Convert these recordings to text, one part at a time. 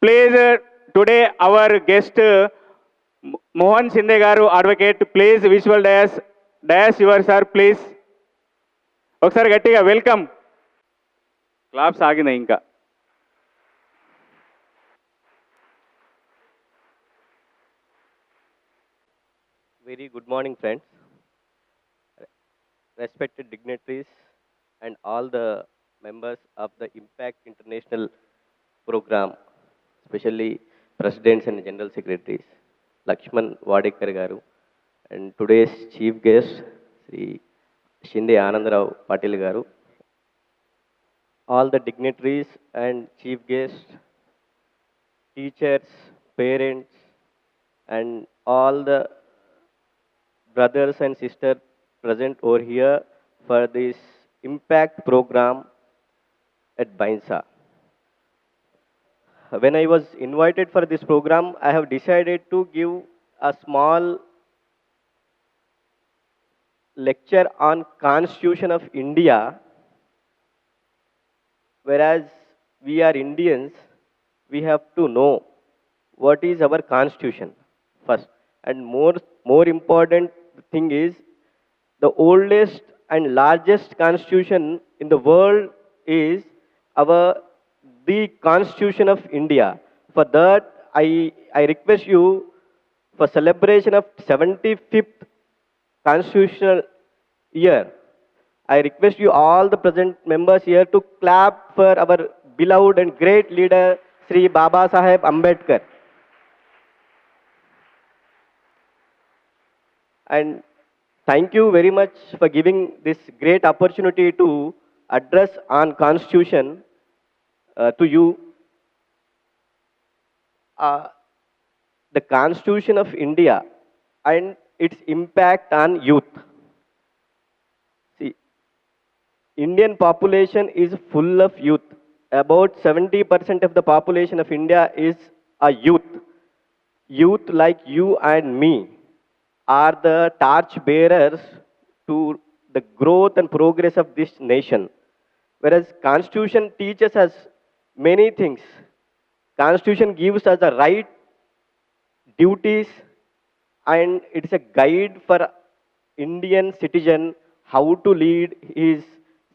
Please, today our guest Mohan Shinde garu, advocate, please visual dash yours sir, please. ఒకసారి గట్టిగా welcome. Claps ఆగినాయి ఇంకా. Very good morning, friends, respected dignitaries, and all the members of the Impact International program, especially presidents and general secretaries, Lakshman Wadekar garu, and today's chief guest, Sri Shinde Anandarao Patil garu, all the dignitaries and chief guests, teachers, parents, and all the brothers and sisters present over here for this impact program at Bainsa. When I was invited for this program, I have decided to give a small lecture on Constitution of India. Whereas we are Indians, we have to know what is our Constitution first. And more important thing is, the oldest and largest constitution in the world is the Constitution of India. For that, I request you, for celebration of 75th constitutional year, I request you all the present members here to clap for our beloved and great leader, Sri Baba Saheb Ambedkar. And thank you very much for giving this great opportunity to address on Constitution to you. The Constitution of India and its impact on youth. See, Indian population is full of youth. About 70% of the population of India is a youth. Youth like you and me are the torch bearers to the growth and progress of this nation. Whereas Constitution teaches us many things. Constitution gives us the right, duties, and it is a guide for Indian citizen how to lead his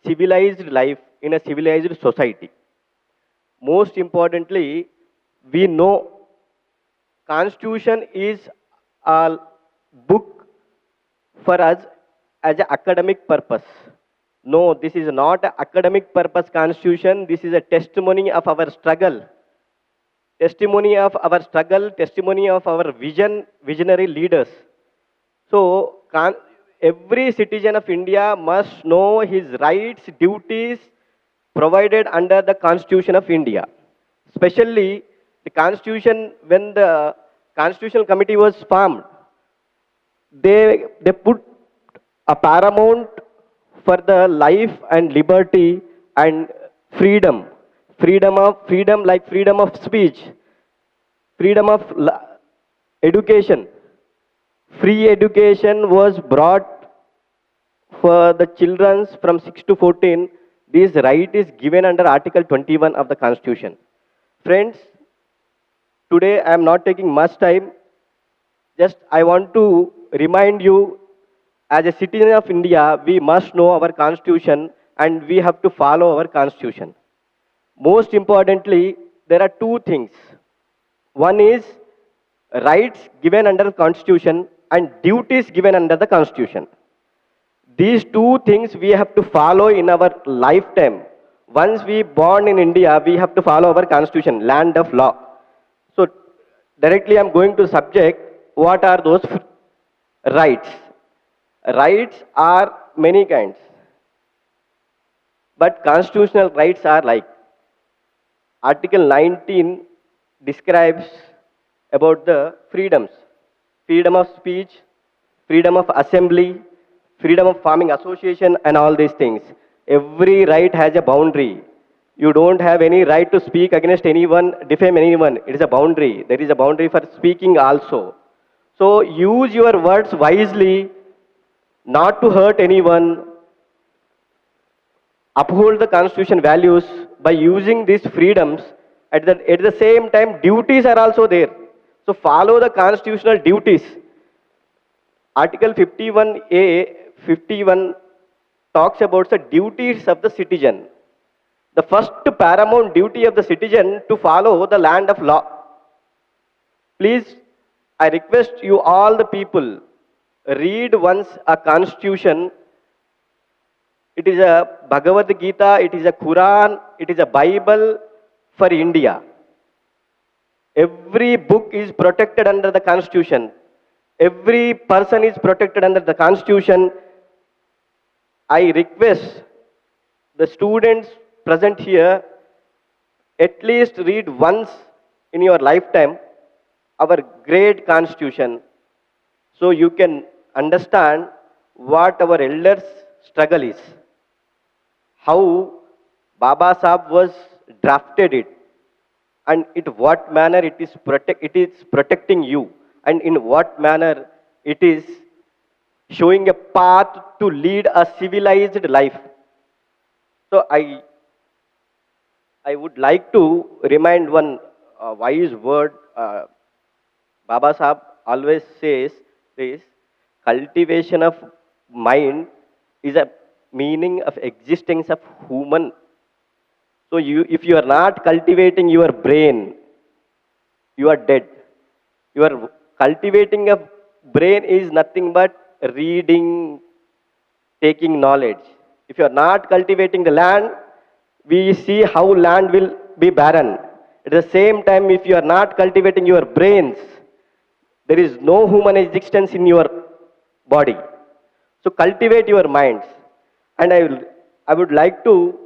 civilized life in a civilized society. Most importantly, we know Constitution is a book for us as an academic purpose. No, this is not an academic purpose Constitution. This is a testimony of our struggle. Testimony of our struggle, testimony of our visionary leaders. So, every citizen of India must know his rights, duties provided under the Constitution of India. Especially the Constitution, when the Constitutional Committee was formed, they put a paramount for the life and liberty and freedom. Freedom like freedom of speech, freedom of education. Free education was brought for the children from 6 to 14. This right is given under Article 21 of the Constitution. Friends, today I am not taking much time. Just I want to remind you, as a citizen of India, we must know our Constitution and we have to follow our Constitution. Most importantly, there are two things. One is rights given under the Constitution and duties given under the Constitution. These two things we have to follow in our lifetime. Once we born in India, we have to follow our Constitution, land of law. So directly I am going to subject, what are those rights? Rights are many kinds, but constitutional rights are like, Article 19 describes about the freedoms: freedom of speech, freedom of assembly, freedom of forming association, and all these things. Every right has a boundary. You don't have any right to speak against anyone, defame anyone. It is a boundary. There is a boundary for speaking also. So use your words wisely, not to hurt anyone. Uphold the Constitution values by using these freedoms At the same time, duties are also there. So follow the constitutional duties. Article 51A, 51 talks about the duties of the citizen. The first paramount duty of the citizen to follow the land of law. Please, I request you all the people, read once a constitution. It is a Bhagavad Gita, it is a Quran, it is a Bible for India. Every book is protected under the constitution. Every person is protected under the constitution. I request the students present here, at least read once in your lifetime our great constitution, so you can understand what our elders struggle is, how Baba Sahib was drafted it, and in what manner it is protecting you, and in what manner it is showing a path to lead a civilized life. So I would like to remind one wise word. Baba Sahib always says this: cultivation of mind is a meaning of existence of human. So if you are not cultivating your brain, you are dead. You are cultivating a brain is nothing but reading, taking knowledge. If you are not cultivating the land, we see how land will be barren. At the same time, if you are not cultivating your brains, there is no human existence in your body. So cultivate your minds. And I would like to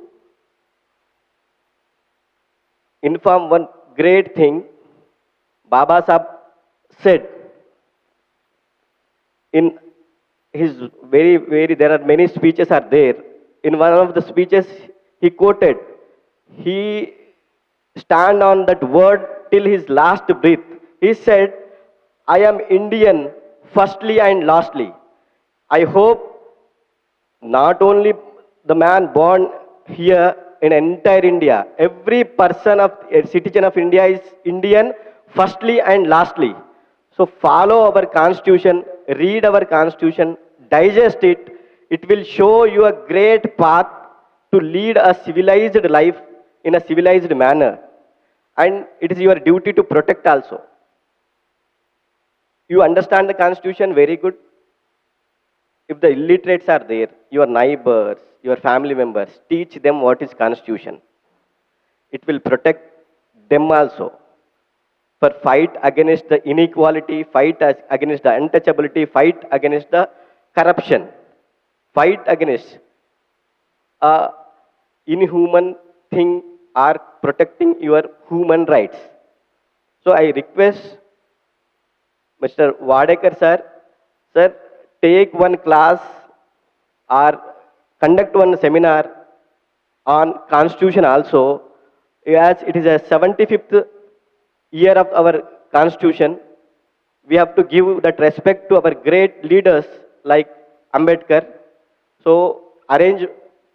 inform one great thing. Baba Sahib said in his there are many speeches are there. In one of the speeches he quoted, he stand on that word till his last breath. He said, I am Indian firstly and lastly. I hope not only the man born here in entire India, every person of a citizen of India is Indian firstly and lastly. So follow our constitution, read our constitution, digest it. It will show you a great path to lead a civilized life in a civilized manner. And it is your duty to protect also. You understand the constitution very good. If the illiterates are there, your neighbors, your family members, teach them what is constitution. It will protect them also. For fight against the inequality, fight against the untouchability, fight against the corruption, fight against inhuman thing or protecting your human rights. So I request Mr. Wadekar sir, take one class or conduct one seminar on constitution also, as it is a 75th year of our constitution. We have to give that respect to our great leaders like Ambedkar. So arrange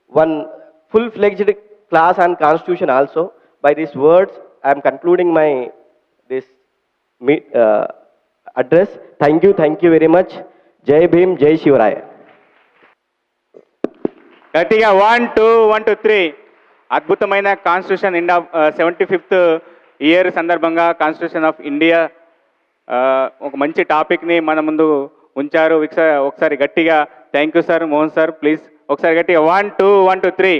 one full-fledged class on constitution also. By these words, I am concluding my this address. Thank you very much. Jai Bhim, Jai Shivuraya. గట్టిగా 1 2 1 2 3 అద్భుతమైన constitution India 75th year సందర్భంగా constitution of India ఒక మంచి టాపిక్ని మన ముందు ఉంచారు. ఒకసారి గట్టిగా thank you sir. Mohan sir please ఒకసారి గట్టిగా 1 2 1 2 3